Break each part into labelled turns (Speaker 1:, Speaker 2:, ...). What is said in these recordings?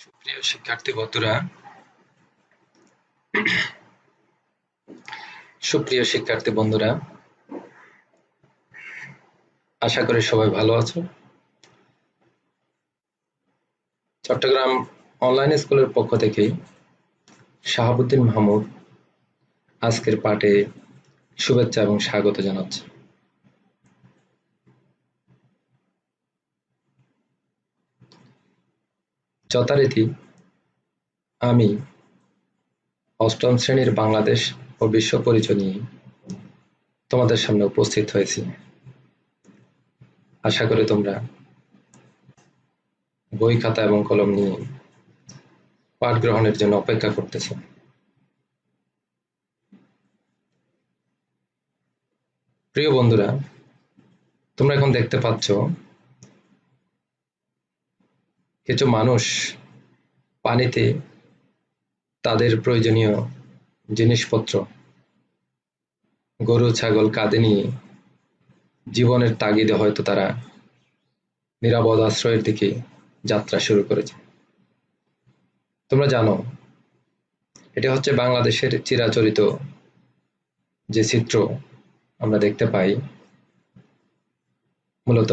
Speaker 1: সুপ্রিয় শিক্ষার্থী বন্ধুরা, আশা করি সবাই ভালো আছো। চট্টগ্রাম অনলাইন স্কুলের পক্ষ থেকে শাহাবুদ্দিন মাহমুদ আজকের পাঠে শুভেচ্ছা এবং স্বাগত জানাচ্ছি। যথারীতি আমি অষ্টম শ্রেণীর বাংলাদেশ ও বিশ্ব পরিচয় নিয়ে তোমাদের সামনে উপস্থিত হয়েছি। আশা করি তোমরা বই, খাতা এবং কলম নিয়ে পাঠ গ্রহণের জন্য অপেক্ষা করতেছো। প্রিয় বন্ধুরা, তোমরা এখন দেখতে পাচ্ছ কিছু মানুষ পানিতে তাদের প্রয়োজনীয় জিনিসপত্র, গরু ছাগল কাঁধে নিয়ে জীবনের তাগিদে হয়তো তারা নিরাপদ আশ্রয়ের দিকে যাত্রা শুরু করেছে। তোমরা জানো, এটা হচ্ছে বাংলাদেশের চিরাচরিত যে চিত্র আমরা দেখতে পাই। মূলত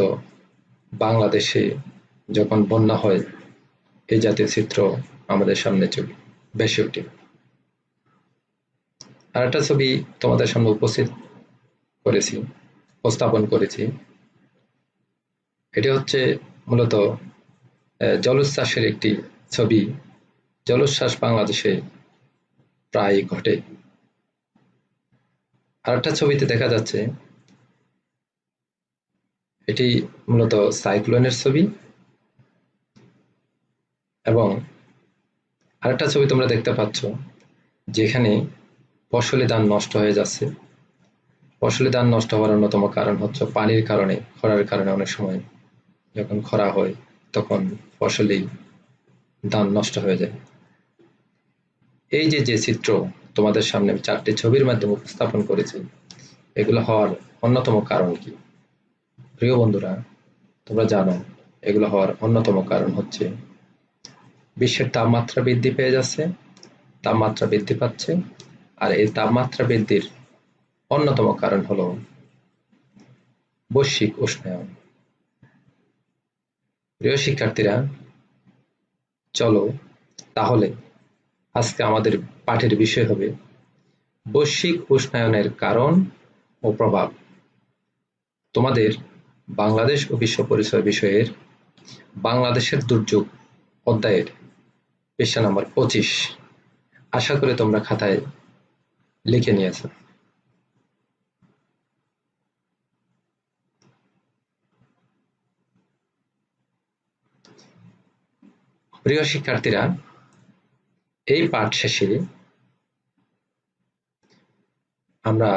Speaker 1: বাংলাদেশে যখন বন্যা হয়, এই জাতীয় চিত্র আমাদের সামনে ভেসে ওঠে। আর একটা ছবি তোমাদের সামনে উপস্থাপন করেছি। এটি হচ্ছে মূলত জলোচ্ছ্বাসের একটি ছবি। জলোচ্ছ্বাস বাংলাদেশে প্রায় ঘটে। আরেকটা ছবিতে দেখা যাচ্ছে এটি মূলত সাইক্লোনের ছবি, এবং আরেকটা ছবি তোমরা দেখতে পাচ্ছ যেখানে ফসলি ধান নষ্ট হয়ে যাচ্ছে। ফসলি ধান নষ্ট হওয়ার অন্যতম কারণ হচ্ছে পানির কারণে, খরার কারণে। অনেক সময় যখন খরা হয় তখন ফসলি ধান নষ্ট হয়ে যায়। এই যে চিত্র তোমাদের সামনে 4টি ছবির মাধ্যমে উপস্থাপন করেছি, এগুলো হওয়ার অন্যতম কারণ কি? প্রিয় বন্ধুরা, তোমরা জানো এগুলো হওয়ার অন্যতম কারণ হচ্ছে বিশ্বের তাপমাত্রা বৃদ্ধি পেয়ে যাচ্ছে, তাপমাত্রা বৃদ্ধি পাচ্ছে। আর এই তাপমাত্রা বৃদ্ধির অন্যতম কারণ হলো বৈশ্বিক উষ্ণায়ন। প্রিয় শিক্ষার্থীরা, চলো তাহলে আজকে আমাদের পাঠের বিষয় হবে বৈশ্বিক উষ্ণায়নের কারণ ও প্রভাব। তোমাদের বাংলাদেশ ও বিশ্ব পরিচয় বিষয়ের বাংলাদেশের দুর্যোগ অধ্যায়ের পৃষ্ঠা নম্বর 25 আশা করি তোমরা খাতায় লিখে নিয়েছ। প্রিয় শিক্ষার্থীরা, এই পাঠ শেষে আমরা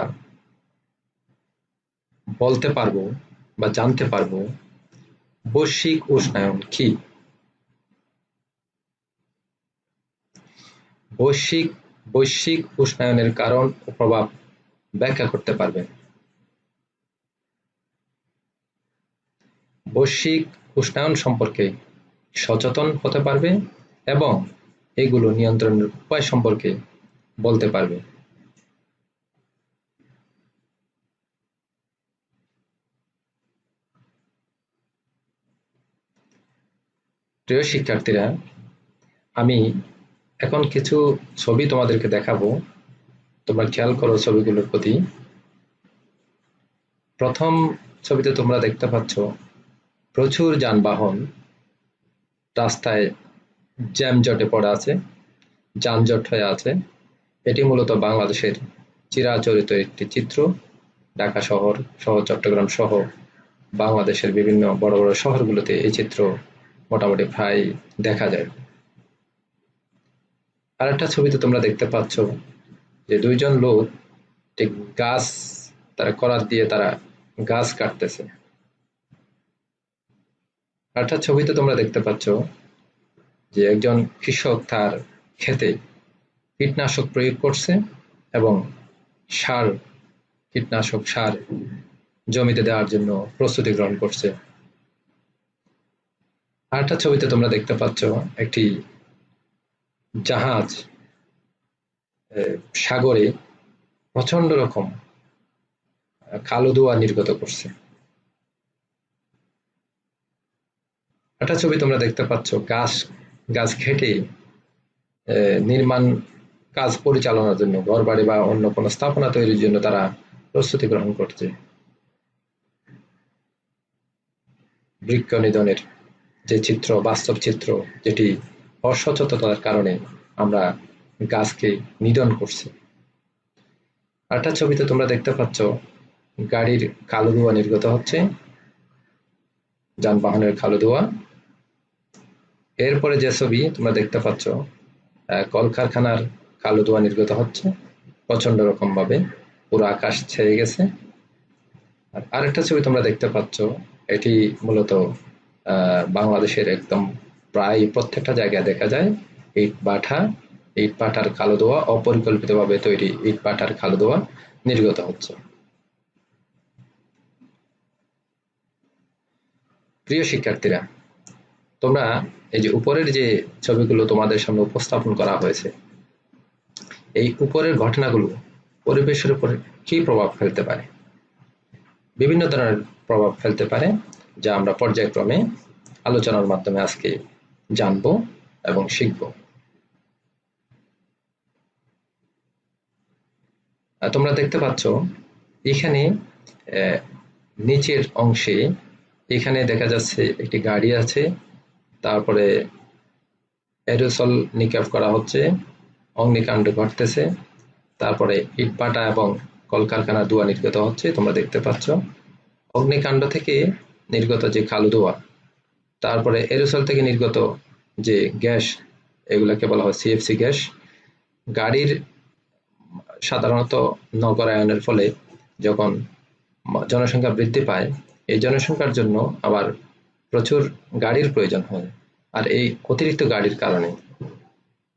Speaker 1: বলতে পারবো বা জানতে পারবো বৈশ্বিক উষ্ণায়ন কি। বৈশ্বিক উষ্ণায়নের কারণ ও প্রভাব ব্যাখ্যা করতে পারবে। বৈশ্বিক উষ্ণায়ন সম্পর্কে সচেতন হতে পারবে এবং এগুলো নিয়ন্ত্রণের উপায় সম্পর্কে বলতে পারবে। প্রিয় শিক্ষার্থীরা, আমি এখন কিছু ছবি তোমাদেরকে দেখাবো। তোমরা খেয়াল করো ছবিগুলোর প্রতি। প্রথম ছবিতে তোমরা দেখতে পাচ্ছ প্রচুর যানবাহন রাস্তায় জ্যামজটে পড়ে আছে, যানজট হয়ে আছে। এটি মূলত বাংলাদেশের চিরাচরিত একটি চিত্র। ঢাকা শহর সহ চট্টগ্রাম সহ বাংলাদেশের বিভিন্ন বড় বড় শহরগুলোতে এই চিত্র মোটামুটি প্রায় দেখা যায়। আরেকটা ছবিতে তোমরা দেখতে পাচ্ছ যে দুইজন লোক ঠিক গাছ, তারা করাত দিয়ে তারা গাছ কাটতেছে। আরেকটা ছবিতে তোমরা দেখতে পাচ্ছ যে একজন কৃষক তার ক্ষেতে কীটনাশক প্রয়োগ করছে এবং কীটনাশক সার জমিতে দেওয়ার জন্য প্রস্তুতি গ্রহণ করছে। আরেকটা ছবিতে তোমরা দেখতে পাচ্ছ একটি জাহাজ সাগরে প্রচন্ড রকম কালো ধোঁয়া নির্গত করছে। একটা ছবি তোমরা দেখতে পাচ্ছ, গাছ কেটে নির্মাণ কাজ পরিচালনার জন্য, ঘরবাড়ি বা অন্য কোনো স্থাপনা তৈরির জন্য তারা প্রস্তুতি গ্রহণ করছে। বৃক্ষ নিধনের যে চিত্র, বাস্তব চিত্র, যেটি অসচেতনতার কারণে আমরা গাছকে নিধন করছি। আরেকটা ছবিতে তোমরা দেখতে পাচ্ছ গাড়ির কালো ধোঁয়া নির্গত হচ্ছে, যানবাহনের কালো ধোঁয়া। এরপরে যে ছবি তোমরা দেখতে পাচ্ছ, কলকারখানার কালো ধোঁয়া নির্গত হচ্ছে প্রচন্ড রকম ভাবে, পুরো আকাশ ছেয়ে গেছে। আর আরেকটা ছবি তোমরা দেখতে পাচ্ছ, এটি মূলত বাংলাদেশের একদম প্রায় প্রত্যেকটা জায়গায় দেখা যায় ইট ভাটার কালো ধোঁয়া, অপরিকল্পিতভাবে তৈরি ইট ভাটার কালো ধোঁয়া নির্গত হচ্ছে। প্রিয় শিক্ষার্থীরা, তোমরা এই যে উপরের যে ছবিগুলো তোমাদের সামনে উপস্থাপন করা হয়েছে, এই উপরের ঘটনাগুলো পরিবেশের উপর কি প্রভাব ফেলতে পারে? বিভিন্ন ধরনের প্রভাব ফেলতে পারে, যা আমরা পর্যায়ক্রমে আলোচনার মাধ্যমে আজকে জানবো এবং শিখব। তোমরা দেখতে পাচ্ছ এখানে নিচের অংশে এখানে দেখা যাচ্ছে একটি গাড়ি আছে, তারপরে এরোসল নিক্ষেপ করা হচ্ছে, অগ্নিকাণ্ড ঘটতেছে, তারপরে ইটভাটা এবং কলকারখানা ধোঁয়া নির্গত হচ্ছে। তোমরা দেখতে পাচ্ছ অগ্নিকাণ্ড থেকে নির্গত যে কালো ধোঁয়া, তারপরে এরোসল থেকে নির্গত যে গ্যাস, এগুলোকে বলা হয় সিএফসি গ্যাস। গাড়ির সাধারণত নগরায়নের ফলে যখন জনসংখ্যা বৃদ্ধি পায়, এই জনসংখ্যার জন্য আবার প্রচুর গাড়ির প্রয়োজন হয়। আর এই অতিরিক্ত গাড়ির কারণে,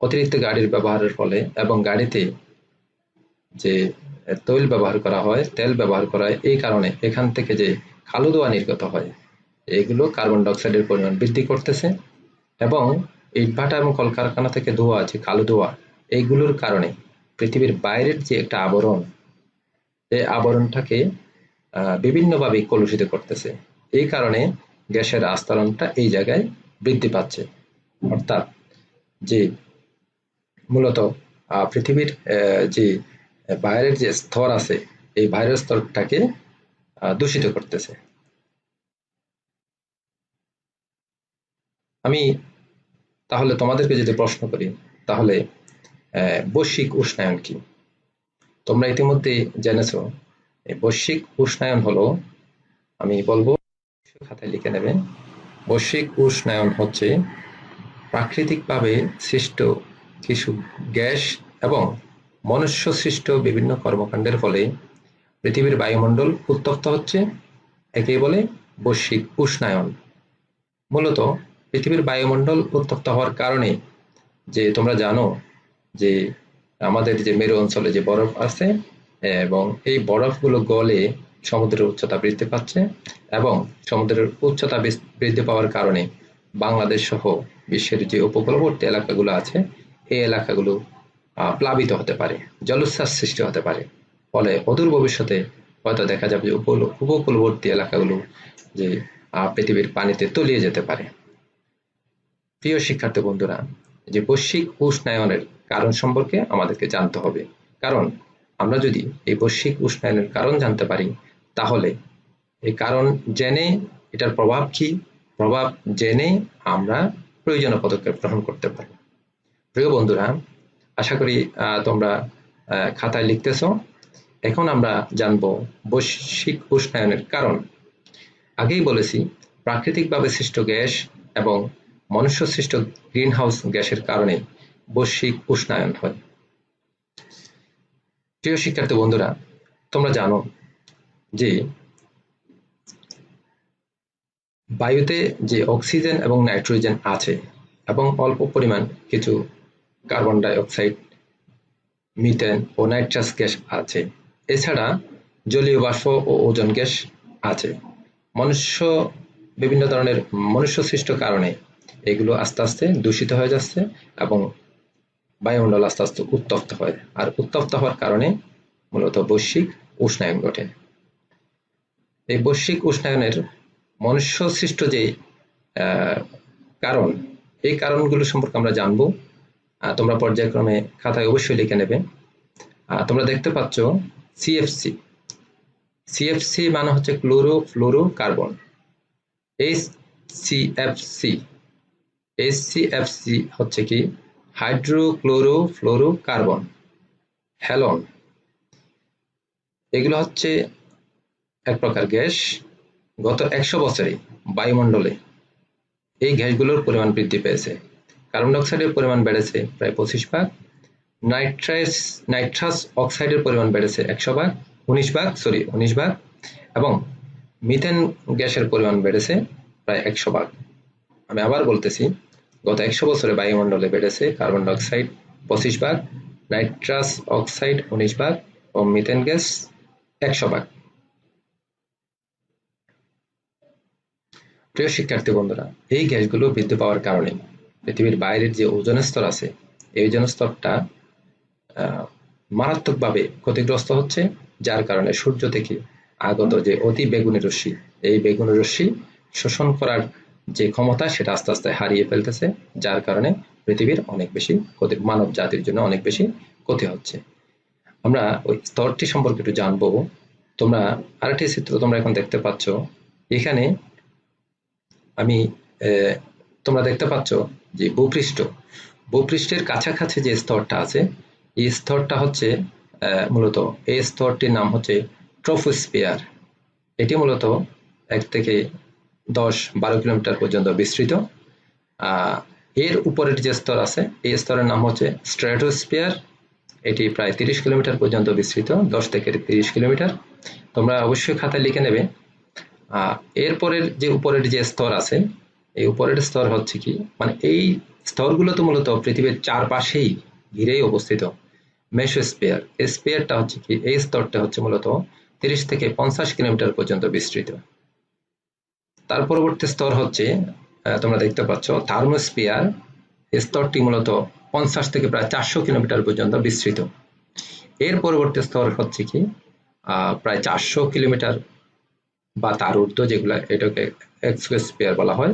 Speaker 1: অতিরিক্ত গাড়ির ব্যবহারের ফলে এবং গাড়িতে যে তৈল ব্যবহার করা হয়, তেল ব্যবহার করা হয়, এই কারণে এখান থেকে যে কালো ধোঁয়া নির্গত হয়, এগুলো কার্বন ডাইঅক্সাইডের পরিমাণ বৃদ্ধি করতেছে। এবং ইটভাটা এবং কলকারখানা থেকে ধোঁয়া, যে কালো ধোঁয়া, এইগুলোর কারণে পৃথিবীর বাইরের যে একটা আবরণ, এই আবরণটাকে বিভিন্নভাবে কলুষিত করতেছে। এই কারণে গ্যাসের আস্তরণটা এই জায়গায় বৃদ্ধি পাচ্ছে। অর্থাৎ যে মূলত পৃথিবীর যে বাইরের যে স্তর আছে, এই বাইরের স্তরটাকে দূষিত করতেছে। আমি তাহলে তোমাদেরকে যদি প্রশ্ন করি, তাহলে বৈশ্বিক উষ্ণায়ন কি? তোমরা ইতিমধ্যে জেনেছো বৈশ্বিক উষ্ণায়ন হলো, আমি বলবো খাতায় লিখে নেবেন, বৈশ্বিক উষ্ণায়ন হচ্ছে প্রাকৃতিকভাবে সৃষ্ট কিছু গ্যাস এবং মনুষ্য সৃষ্ট বিভিন্ন কর্মকাণ্ডের ফলে পৃথিবীর বায়ুমণ্ডল উত্তপ্ত হচ্ছে, একে বলে বৈশ্বিক উষ্ণায়ন। মূলত পৃথিবীর বায়ুমণ্ডল উত্তপ্ত হওয়ার কারণে, যে তোমরা জানো যে আমাদের যে মেরু অঞ্চলে যে বরফ আছে, এবং এই বরফগুলো গলে সমুদ্রের উচ্চতা বৃদ্ধি পাচ্ছে, এবং সমুদ্রের উচ্চতা বৃদ্ধি পাওয়ার কারণে বাংলাদেশ সহ বিশ্বের যে উপকূলবর্তী এলাকাগুলো আছে, এই এলাকাগুলো প্লাবিত হতে পারে, জলোচ্ছ্বাস সৃষ্টি হতে পারে। ফলে অদূর ভবিষ্যতে হয়তো দেখা যাবে যে উপকূলবর্তী এলাকাগুলো যে পৃথিবীর পানিতে তলিয়ে যেতে পারে। প্রিয় শিক্ষার্থী বন্ধুরা, যে বৈশ্বিক উষ্ণায়নের কারণ সম্পর্কে আমাদেরকে জানতে হবে, কারণ আমরা যদি এই বৈশ্বিক উষ্ণায়নের কারণ জানতে পারি, তাহলে এই কারণ জেনে এটার প্রভাব কি, প্রভাব জেনে আমরা প্রয়োজনীয় পদক্ষেপ গ্রহণ করতে পারি। প্রিয় বন্ধুরা, আশা করি তোমরা খাতায় লিখতেছো। এখন আমরা জানবো বৈশ্বিক উষ্ণায়নের কারণ। আগেই বলেছি প্রাকৃতিকভাবে সৃষ্ট গ্যাস এবং মনুষ্য সৃষ্ট গ্রিন হাউস গ্যাসের কারণে বৈশ্বিক উষ্ণায়ন হয়। প্রিয় শিক্ষার্থী বন্ধুরা, তোমরা জানো যে বায়ুতে যে অক্সিজেন এবং নাইট্রোজেন আছে এবং অল্প পরিমাণ কিছু কার্বন ডাই অক্সাইড, মিথেন ও নাইট্রাস গ্যাস আছে। এছাড়া জলীয় বাষ্প ও ওজোন গ্যাস আছে। বিভিন্ন ধরনের মনুষ্য সৃষ্ট কারণে এগুলো আস্তে আস্তে দূষিত হয়ে যাচ্ছে এবং বায়ুমণ্ডল আস্তে আস্তে উত্তপ্ত হয়, আর উত্তপ্ত হওয়ার কারণে মূলত বৈশ্বিক উষ্ণায়ন ঘটে। এই বৈশ্বিক উষ্ণায়নের মনুষ্য সৃষ্ট যে কারণ, এই কারণগুলো সম্পর্কে আমরা জানবো। তোমরা পর্যায়ক্রমে খাতায় অবশ্যই লিখে নেবে। তোমরা দেখতে পাচ্ছ সিএফসি। সিএফসি মানে হচ্ছে ক্লোরোফ্লোরোকার্বন। এইচসিএফসি হচ্ছে কি হাইড্রোক্লোরোফ্লোরোকার্বন। হ্যালন, এগুলো হচ্ছে এক প্রকার গ্যাস। গত 100 বছরে বায়ুমণ্ডলে এই গ্যাসগুলোর পরিমাণ বৃদ্ধি পেয়েছে। কার্বন ডাইঅক্সাইডের পরিমাণ বেড়েছে প্রায় 25 ভাগ, নাইট্রাস অক্সাইডের পরিমাণ বেড়েছে 19 ভাগ, এবং মিথেন গ্যাসের পরিমাণ বেড়েছে প্রায় 100 ভাগ। আমি আবার বলতেছি, গত 100 বছরে বায়ুমণ্ডলে বেড়েছে কার্বন ডাইঅক্সাইড 25 ভাগ, নাইট্রাস অক্সাইড 19 ভাগ ও মিথেন গ্যাস 100 ভাগ। প্রিয় শিক্ষার্থী বন্ধুরা, এই গ্যাসগুলো বৃদ্ধি পাওয়ার কারণে পৃথিবীর বাইরের যে ওজোন স্তর আছে, এই ওজোন স্তরটা মারাত্মকভাবে ক্ষতিগ্রস্ত হচ্ছে, যার কারণে সূর্য থেকে আগত যে অতি বেগুনি রশ্মি, এই বেগুনি রশ্মি শোষণ করার যে ক্ষমতা সেটা আস্তে আস্তে হারিয়ে ফেলতেছে, যার কারণে পৃথিবীর অনেক বেশি ক্ষতি, মানব জাতির জন্য অনেক বেশি ক্ষতি হচ্ছে। আমরা ওই স্তরটি সম্পর্কে একটু জানবো। তোমরা আরেকটি চিত্র তোমরা এখন দেখতে পাচ্ছ। এখানে আমি তোমরা দেখতে পাচ্ছ যে ভূপৃষ্ঠের কাছাকাছি যে স্তরটা আছে, এই স্তরটা হচ্ছে মূলত এই স্তরটির নাম হচ্ছে ট্রপোস্ফিয়ার। এটি মূলত 1 থেকে 10-12 কিলোমিটার পর্যন্ত বিস্তৃত। এর উপরের যে স্তর আছে, এই স্তরের নাম হচ্ছে স্ট্র্যাটোস্ফিয়ার। এটি প্রায় 30 কিলোমিটার পর্যন্ত বিস্তৃত, 10 থেকে 30 কিলোমিটার। তোমরা অবশ্যই খাতায় লিখে নেবে। এরপরের যে উপরের যে স্তর আছে, এই উপরের স্তর হচ্ছে কি, মানে এই স্তরগুলো তো মূলত পৃথিবীর চারপাশেই ঘিরেই অবস্থিত। মেসোস্ফিয়ার, এই স্ফিয়ারটা হচ্ছে কি, এই স্তরটা হচ্ছে মূলত 30 থেকে 50 কিলোমিটার পর্যন্ত বিস্তৃত। তার পরবর্তী স্তর হচ্ছে তোমরা দেখতে পাচ্ছ থার্মোস্ফিয়ার। এই স্তরটি মূলত 50 থেকে প্রায় 400 কিলোমিটার পর্যন্ত বিস্তৃত। এর পরবর্তী স্তর হচ্ছে কি প্রায় 400 কিলোমিটার বা তার ঊর্ধ্ব, যেগুলা এটাকে এক্সোস্ফিয়ার বলা হয়।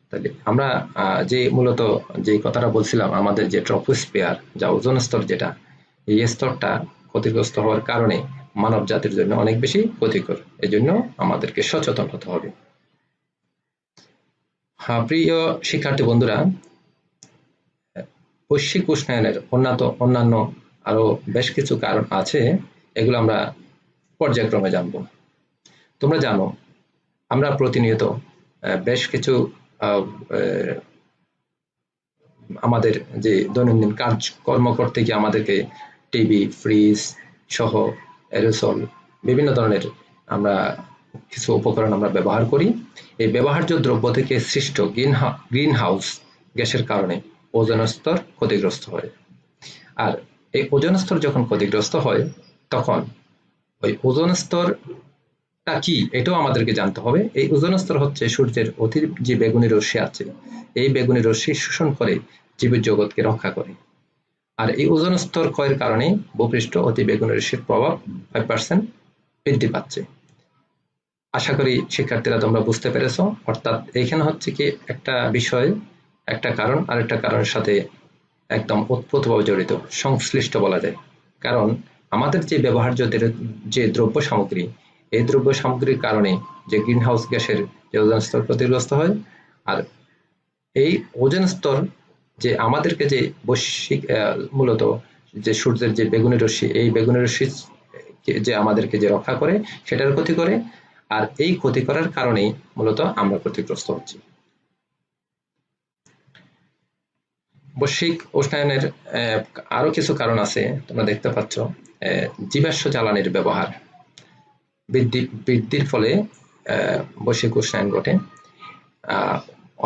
Speaker 1: তাহলে আমরা যে মূলত যে কথাটা বলছিলাম, আমাদের যে ট্রপোস্ফিয়ার, যা ওজোন স্তর, যেটা এই স্তরটা ক্ষতিগ্রস্ত হওয়ার কারণে মানব জাতির জন্য অনেক বেশি ক্ষতিকর। এই জন্য আমাদেরকে সচেতন হতে হবে। প্রিয় শিক্ষার্থী বন্ধুরা, বৈশ্বিক উষ্ণায়নের অন্যান্য আরো বেশ কিছু কারণ আছে, এগুলো আমরা পর্যায়ক্রমে জানব। তোমরা জানো আমরা প্রতিনিয়ত বেশ কিছু আমাদের যে দৈনন্দিন কাজকর্ম করতে গিয়ে আমাদেরকে টিভি, ফ্রিজ সহ এরোসল বিভিন্ন ধরনের আমরা কিছু উপকরণ আমরা ব্যবহার করি। এই ব্যবহার্য দ্রব্য থেকে সৃষ্ট গ্রিন হাউস গ্যাসের কারণে ওজোন স্তর ক্ষতিগ্রস্ত হয়। আর এই ওজোন স্তর যখন ক্ষতিগ্রস্ত হয়, তখন ওই ওজোন স্তরটা কি, এটাও আমাদেরকে জানতে হবে। এই ওজোন স্তর হচ্ছে সূর্যের অতি যে বেগুনি রশ্মি আছে, এই বেগুনি রশ্মি শোষণ করে জীবের জগৎকে রক্ষা করে। আর এই ওজোন স্তর ক্ষয়ের কারণে ভূপৃষ্ঠ অতি বেগুনি রশ্মির প্রভাব 5% বৃদ্ধি পাচ্ছে। আশা করি শিক্ষার্থীরা তোমরা বুঝতে পেরেছো। অর্থাৎ এখানে হচ্ছে কি একটা বিষয়, একটা কারণ আরেকটা কারণের সাথে একদম ওতপ্রোতভাবে জড়িত, সংশ্লিষ্ট বলা যায়। কারণ আমাদের যে ব্যবহার্য যে দ্রব্য সামগ্রী, এই দ্রব্য সামগ্রীর কারণে যে গ্রিন হাউস গ্যাসের যে ওজোন স্তর ক্ষতিগ্রস্ত হয়। আর এই ওজোন স্তর যে আমাদেরকে যে বৈশ্বিক মূলত যে সূর্যের যে বেগুনি রশ্মি, এই বেগুনি রশ্মি যে আমাদেরকে যে রক্ষা করে, সেটার ক্ষতি করে। আর এই ক্ষতি করার কারণেই মূলত আমরা ক্ষতিগ্রস্ত হচ্ছি। বৈশ্বিক উষ্ণায়নের আরো কিছু কারণ আছে, তোমরা দেখতে পাচ্ছ। জীবাশ্ম জ্বালানির ব্যবহার বৃদ্ধির ফলে বৈশ্বিক উষ্ণায়ন ঘটে।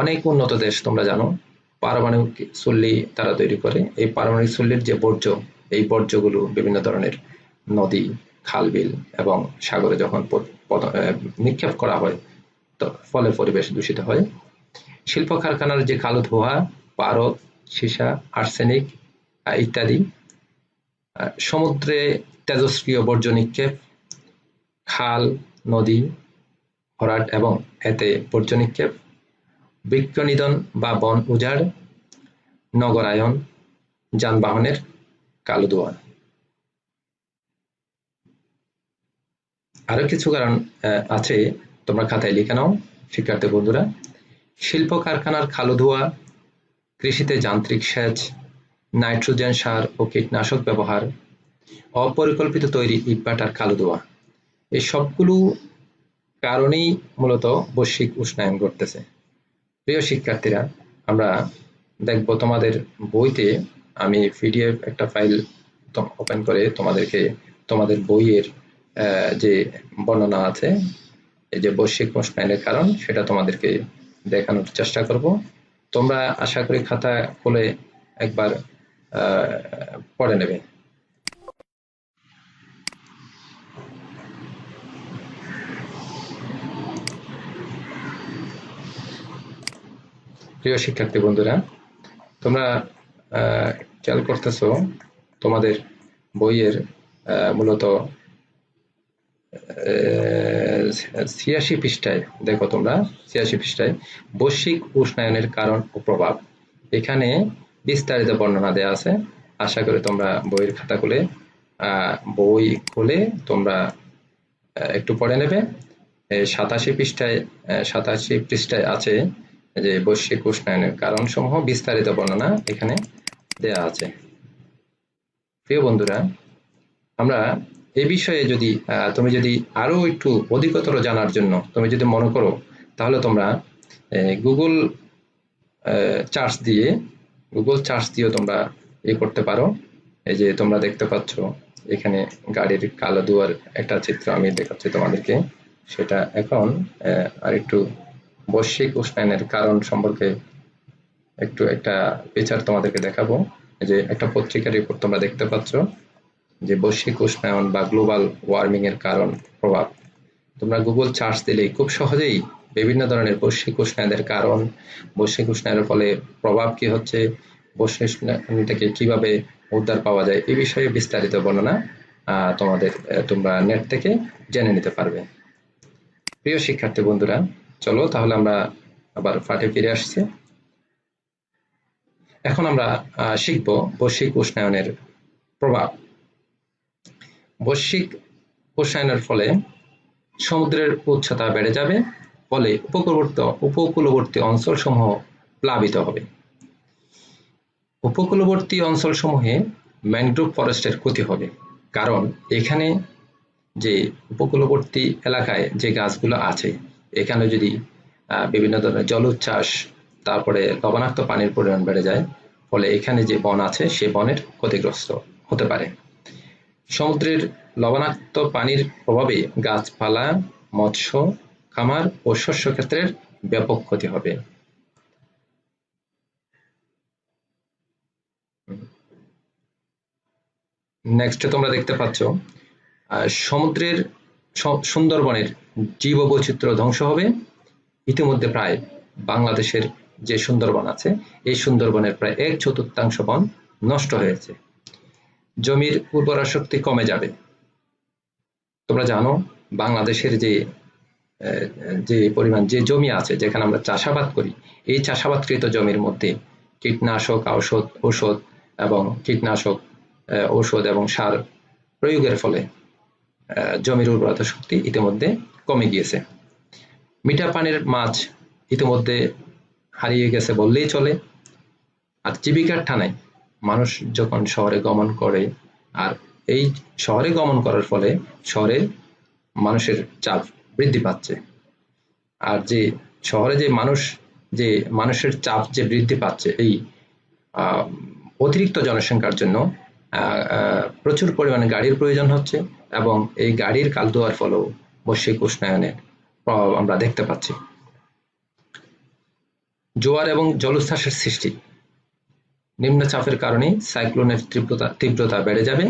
Speaker 1: অনেক উন্নত দেশ তোমরা জানো পারমাণবিক চুল্লি তারা তৈরি করে। এই পারমাণবিক চুল্লির যে বর্জ্য, এই বর্জ্যগুলো বিভিন্ন ধরনের নদী, খাল, বিল এবং সাগরে যখন নিক্ষেপ করা হয়, তো ফলে পরিবেশ দূষিত হয়। শিল্প কারখানার যে কালো ধোঁয়া, পারদ, সীসা, আর্সেনিক ইত্যাদি। সমুদ্রে তেজস্ক্রিয় বর্জ্য নিক্ষেপ, খাল, নদী ভরাট এবং এতে বর্জ্য নিক্ষেপ, বৃক্ষ নিধন বা বন উজাড়, নগরায়ন, যানবাহনের কালো ধোঁয়া। আরো কিছু কারণ আছে, তোমরা খাতায় লিখে নাও শিক্ষার্থী বন্ধুরা। শিল্প কারখানার কালো ধোঁয়া, কৃষিতে যান্ত্রিক সেচ, নাইট্রোজেন সার ও কীটনাশক ব্যবহার, অপরিকল্পিত তৈরি ইটভাটার কালো ধোঁয়া, এই সবগুলো কারণেই মূলত বৈশ্বিক উষ্ণায়ন ঘটতেছে। প্রিয় শিক্ষার্থীরা, আমরা দেখব তোমাদের বইতে আমি পিডিএফ একটা ফাইল ওপেন করে তোমাদেরকে তোমাদের বইয়ের যে বর্ণনা আছে এই যে বৈশ্বিক উষ্ণায়নের কারণ সেটা তোমাদেরকে দেখানোর চেষ্টা করব। তোমরা আশা করি খাতা খুলে একবার পড়ে নেবে। প্রিয় শিক্ষার্থী বন্ধুরা, তোমরা খেয়াল করতেছো তোমাদের বইয়ের মূলত 86 পৃষ্ঠায় দেখো, তোমরা 86 পৃষ্ঠায় বৈশ্বিক উষ্ণায়নের কারণ ও প্রভাব, এখানে বিস্তারিত বর্ণনা দেওয়া আছে। আশা করি তোমরা বইয়ের খাতা খুলে বই খুলে তোমরা একটু পড়ে নেবে। 87 পৃষ্ঠায় আছে যে বৈশ্বিক উষ্ণায়নের কারণ সমূহ বিস্তারিত বর্ণনা এখানে দেয়া আছে। প্রিয় বন্ধুরা, আমরা এই বিষয়ে যদি তুমি যদি আরো একটু অধিকতর জানার জন্য তুমি যদি মনে করো, তাহলে তোমরা গুগল সার্চ দিয়েও তোমরা করতে পারো। এই যে তোমরা দেখতে পাচ্ছ এখানে গাড়ির কালো ধোঁয়ার একটা চিত্র আমি দেখাচ্ছি তোমাদেরকে। সেটা এখন আর একটু বৈশ্বিক উষ্ণায়নের কারণ সম্পর্কে একটু একটা পিকচার তোমাদেরকে দেখাবো। এই যে একটা পত্রিকার রিপোর্ট তোমরা দেখতে পাচ্ছ যে বৈশ্বিক উষ্ণায়ন বা গ্লোবাল ওয়ার্মিং এর কারণ প্রভাব। তোমরা গুগল সার্চ দিলেই খুব সহজেই বিভিন্ন ধরনের বৈশ্বিক উষ্ণায়নের কারণ, বৈশ্বিক উষ্ণায়নের ফলে প্রভাব কি হচ্ছে, বৈশ্বিক উষ্ণায়ন থেকে কিভাবে উদ্ধার পাওয়া যায়, এই বিষয়ে বিস্তারিত বর্ণনা তোমরা নেট থেকে জেনে নিতে পারবে। প্রিয় শিক্ষার্থী বন্ধুরা, চলো তাহলে আমরা আবার পাঠে ফিরে আসছি। এখন আমরা শিখব বৈশ্বিক উষ্ণায়নের প্রভাব। বৈশ্বিক উষ্ণায়নের ফলে সমুদ্রের উচ্চতা বেড়ে যাবে, ফলে উপকূলবর্তী অঞ্চলসমূহ প্লাবিত হবে। উপকূলবর্তী অঞ্চলসমূহে ম্যানগ্রোভ ফরেস্টের ক্ষতি হবে, কারণ এখানে যে উপকূলবর্তী এলাকায় যে গাছগুলো আছে, এখানে যদি বিভিন্ন ধরনের জলোচ্ছ্বাস, তারপরে লবণাক্ত পানির পরিমাণ বেড়ে যায়, ফলে এখানে যে বন আছে সে বনের ক্ষতিগ্রস্ত হতে পারে। সমুদ্রের লবণাক্ত পানির প্রভাবে গাছপালা, মৎস্য খামার ও শস্য ক্ষেত্রের ব্যাপক ক্ষতি হবে। নেক্সট তোমরা দেখতে পাচ্ছ সমুদ্রের সুন্দরবনের জীববৈচিত্র্য ধ্বংস হবে। ইতিমধ্যে প্রায় বাংলাদেশের যে সুন্দরবন আছে, এই সুন্দরবনের প্রায় 1/4 বন নষ্ট হয়েছে। জমির উর্বরা শক্তি কমে যাবে। তোমরা জানো বাংলাদেশের যে পরিমাণ যে জমি আছে যেখানে আমরা চাষাবাদ করি, এই চাষাবাদকৃত জমির মধ্যে কীটনাশক ঔষধ এবং সার প্রয়োগের ফলে জমির উর্বরতা শক্তি ইতিমধ্যে কমে গিয়েছে। মিঠা পানির মাছ ইতিমধ্যে হারিয়ে গেছে বললেই চলে। আর জীবিকার টানায় মানুষ যখন শহরে গমন করে, আর এই শহরে গমন করার ফলে শহরে মানুষের চাপ বৃদ্ধি পাচ্ছে। আর যে শহরে যে মানুষের চাপ যে বৃদ্ধি পাচ্ছে, এই অতিরিক্ত জনসংখ্যার জন্য প্রচুর পরিমাণে গাড়ির প্রয়োজন হচ্ছে, এবং এই গাড়ির কাল ধোয়ার ফলেও বৈশ্বিক উষ্ণায়নের প্রভাব আমরা দেখতে পাচ্ছি। জোয়ার এবং জলোচ্ছ্বাসের সৃষ্টি, নিম্নচাপের কারণে সাইক্লোনের তীব্রতা বেড়ে যাবে।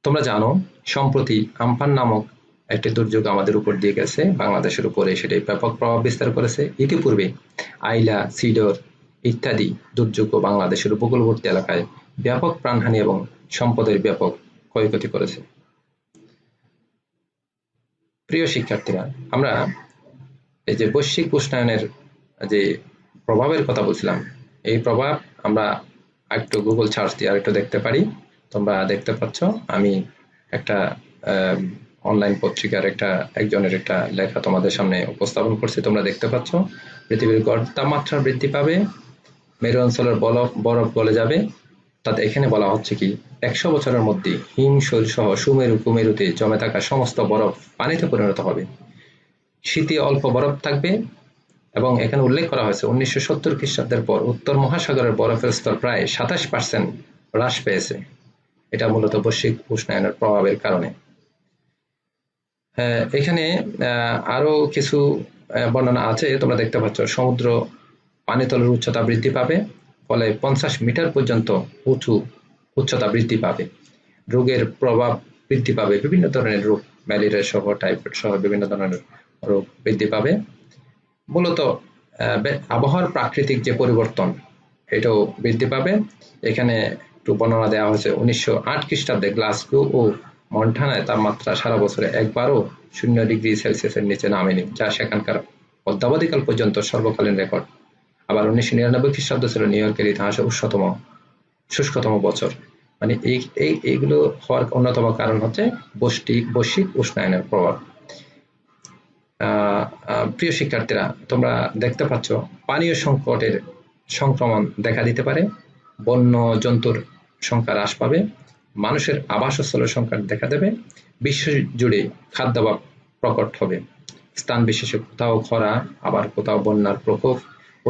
Speaker 1: তোমরা জানো সম্প্রতি আমফান নামক একটি দুর্যোগ আমাদের উপর দিয়ে গেছে, বাংলাদেশের উপরে সেটাই ব্যাপক প্রভাব বিস্তার করেছে। ইতিপূর্বে আইলা, সিডর ইত্যাদি দুর্যোগ বাংলাদেশের উপকূলবর্তী এলাকায় ব্যাপক প্রাণহানি এবং সম্পদের ব্যাপক ক্ষয়ক্ষতি করেছে। প্রিয় শিক্ষার্থীরা, আমরা এই যে বৈশ্বিক উষ্ণায়নের যে প্রভাবের কথা বলছিলাম, এই প্রভাব আমরা একটু গুগল সার্চ দিয়ে আরেকটু দেখতে পারি। তোমরা দেখতে পাচ্ছ আমি একটা অনলাইন পত্রিকার একজনের একটা লেখা তোমাদের সামনে উপস্থাপন করছি। তোমরা দেখতে পাচ্ছ পৃথিবীর গড় তাপমাত্রা বৃদ্ধি পাবে, মেরু অঞ্চলের বরফ গলে যাবে। তাতে এখানে বলা হচ্ছে কি 100 বছরের মধ্যে হিমশৈল সহ সুমেরু কুমেরুতে জমে থাকা সমস্ত বরফ পানিতে পরিণত হবে। শীতে অল্প বরফ থাকবে এবং এখানে উল্লেখ করা হয়েছে 1970 খ্রিস্টাব্দের পর উত্তর মহাসাগরের বরফের স্তর প্রায় 27% হ্রাস পেয়েছে। এটা মূলত বৈশ্বিক উষ্ণায়নের প্রভাবের কারণে। এখানে আরো কিছু বর্ণনা আছে, তোমরা দেখতে পাচ্ছ। সমুদ্র পানিতলের উচ্চতা বৃদ্ধি পাবে, ফলে 50 মিটার পর্যন্ত উচ্চতা বৃদ্ধি পাবে। রোগের প্রভাব বৃদ্ধি পাবে, বিভিন্ন ধরনের রোগ, ম্যালেরিয়া সহ টাইফয়েড সহ বিভিন্ন ধরনের রোগ বৃদ্ধি পাবে। মূলত আবহাওয়ার প্রাকৃতিক যে পরিবর্তন, এটাও বৃদ্ধি পাবে। এখানে একটু বর্ণনা দেওয়া হয়েছে 1908 খ্রিস্টাব্দে গ্লাসগো ও মন্টানায় তাপমাত্রা সারা বছরে একবারও 0 ডিগ্রি সেলসিয়াসের নিচে নামেনি, যা সেখানকার অদ্যাবধিকাল পর্যন্ত সর্বকালীন রেকর্ড। আবার 1999 খ্রিস্টাব্দ ছিল নিউ ইয়র্কের ইতিহাসে শুষ্কতম বছর। মানে এইগুলো হওয়ার অন্যতম কারণ হচ্ছে বৈশ্বিক উষ্ণায়নের প্রভাব। প্রিয় শিক্ষার্থীরা, তোমরা দেখতে পাচ্ছ পানীয় সংকটের সংক্রমণ দেখা দিতে পারে, বন্য জন্তুর সংখ্যা হ্রাস পাবে, মানুষের আবাসস্থলের সংখ্যা দেখা দেবে, বিশ্ব জুড়ে খাদ্যাভাব প্রকট হবে, স্থান বিশেষে কোথাও খরা, আবার কোথাও বন্যার প্রকোপ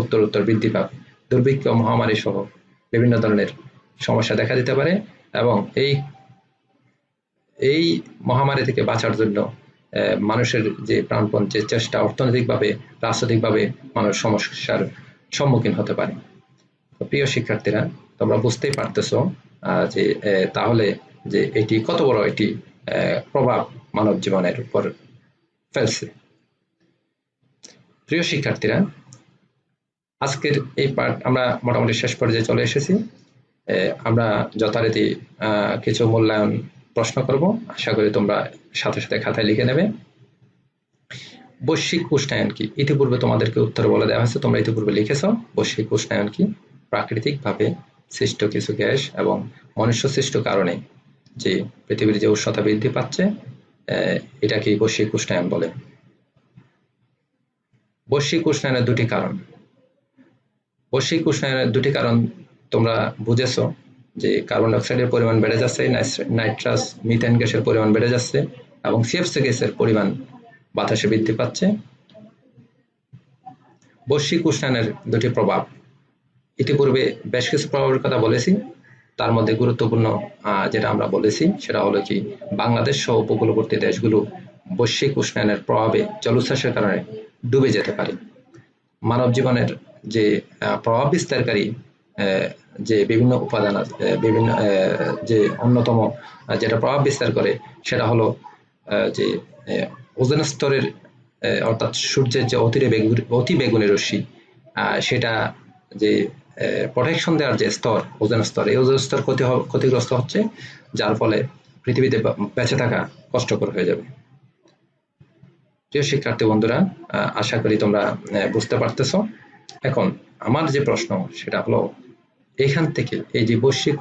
Speaker 1: উত্তরোত্তর বৃদ্ধি পাবে, দুর্ভিক্ষ, মহামারী সহ বিভিন্ন ধরনের সমস্যা দেখা দিতে পারে। এবং এই মহামারী থেকে বাঁচার জন্য মানুষের যে প্রাণপণ যে চেষ্টা, অর্থনৈতিকভাবে রাজনৈতিকভাবে মানুষ সমস্যার সম্মুখীন হতে পারে। প্রিয় শিক্ষার্থীরা, তোমরা বুঝতেই পারতেছো যে তাহলে যে এটি কত বড় এটি প্রভাব মানব জীবনের উপর ফেলছে। প্রিয় শিক্ষার্থীরা, আজকের এই পাঠ আমরা মোটামুটি শেষ পর্যায়ে চলে এসেছি। আমরা যথারীতি কিছু মূল্যায়ন প্রশ্ন করব, আশা করি তোমরা সাথে সাথে খাতায় লিখে নেবে। বৈশ্বিক উষ্ণায়ন কি? ইতিপূর্বে তোমাদেরকে উত্তর বলে দেওয়া হয়েছে, তোমরা ইতিপূর্বে লিখেছ। বৈশ্বিক উষ্ণায়ন কি? প্রাকৃতিকভাবে সৃষ্ট কিছু গ্যাস এবং মনুষ্য সৃষ্ট কারণে যে পৃথিবীর যে উষ্ণতা বৃদ্ধি পাচ্ছে, এটাকে বৈশ্বিক উষ্ণায়ন বলে। বৈশ্বিক উষ্ণায়নের দুটি কারণ। বৈশ্বিক উষ্ণায়নের দুটি কারণ তোমরা বুঝেছো, যে কার্বন ডাইঅক্সাইডের পরিমাণ বেড়ে যাচ্ছে, নাইট্রাস মিথেন গ্যাসের পরিমাণ বেড়ে যাচ্ছে এবং সিএফসি গ্যাসের পরিমাণ বাতাসে বৃদ্ধি পাচ্ছে। বৈশ্বিক উষ্ণায়নের দুটি প্রভাব, ইতিপূর্বে বেশ কিছু প্রভাবের কথা বলেছি। তার মধ্যে গুরুত্বপূর্ণ যেটা আমরা বলেছি সেটা হলো কি, বাংলাদেশ সহ উপকূলবর্তী দেশগুলো বৈশ্বিক উষ্ণায়নের প্রভাবে জলোচ্ছ্বাসের কারণে ডুবে যেতে পারে। মানব জীবনের যে প্রভাব বিস্তারকারী যে বিভিন্ন উপাদান আছে, বিভিন্ন যে অন্যতম যেটা প্রভাব বিস্তার করে, সেটা হলো যে ওজোন স্তরের অর্থাৎ সূর্যের যে অতি বেগুনি রশ্মি, সেটা যে প্রোটেকশন দেওয়ার যে স্তর, ওজোন স্তর, এই ওজোন স্তর ক্ষতিগ্রস্ত হচ্ছে, যার ফলে পৃথিবীতে বেঁচে থাকা কষ্টকর হয়ে যাবে। প্রিয় শিক্ষার্থী বন্ধুরা, আশা করি তোমরা বুঝতে পারতেছো। এখন আমার যে প্রশ্ন সেটা হলো, এখান থেকে এই যে বৈশ্বিক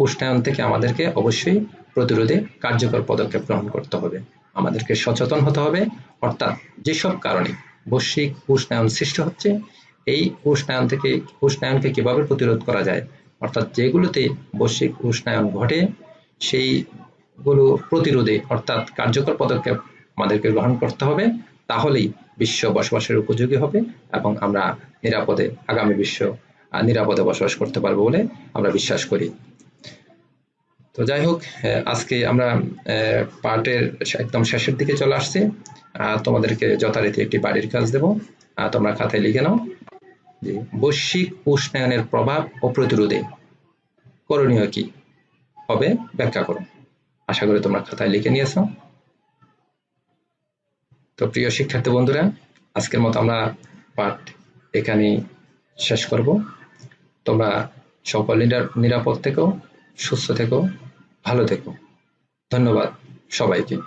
Speaker 1: উষ্ণায়ন থেকে আমাদেরকে অবশ্যই প্রতিরোধে কার্যকর পদক্ষেপ গ্রহণ করতে হবে, আমাদেরকে সচেতন হতে হবে। অর্থাৎ যেসব কারণে বৈশ্বিক উষ্ণায়ন সৃষ্টি হচ্ছে, এই উষ্ণায়নকে কিভাবে প্রতিরোধ করা যায়, অর্থাৎ যেগুলোতে বৈশ্বিক উষ্ণায়ন ঘটে সেইগুলো প্রতিরোধে অর্থাৎ কার্যকর পদক্ষেপ আমাদেরকে গ্রহণ করতে হবে। তাহলেই বিশ্ব বসবাসের উপযোগী হবে এবং আমরা আগামী বিশ্ব নিরাপদে বসবাস করতে পারবো বলে আমরা বিশ্বাস করি। তো যাই হোক, আজকে আমরা পার্টের একদম শেষের দিকে চলে আসছি। তোমাদেরকে যথারীতি একটি বাড়ির কাজ দেব, তোমরা খাতায় লিখে নাও যে বৈশ্বিক উষ্ণায়নের প্রভাব ও প্রতিরোধে করণীয় কি হবে ব্যাখ্যা করো। আশা করি তোমরা খাতায় লিখে নিয়েছো। তো প্রিয় শিক্ষার্থী বন্ধুরা, আজকের মতো আমরা পাঠ এখানেই শেষ করব। তোমরা সকলে নিরাপদ থেকো, সুস্থ থেকো, ভালো থেকো। ধন্যবাদ সবাইকে।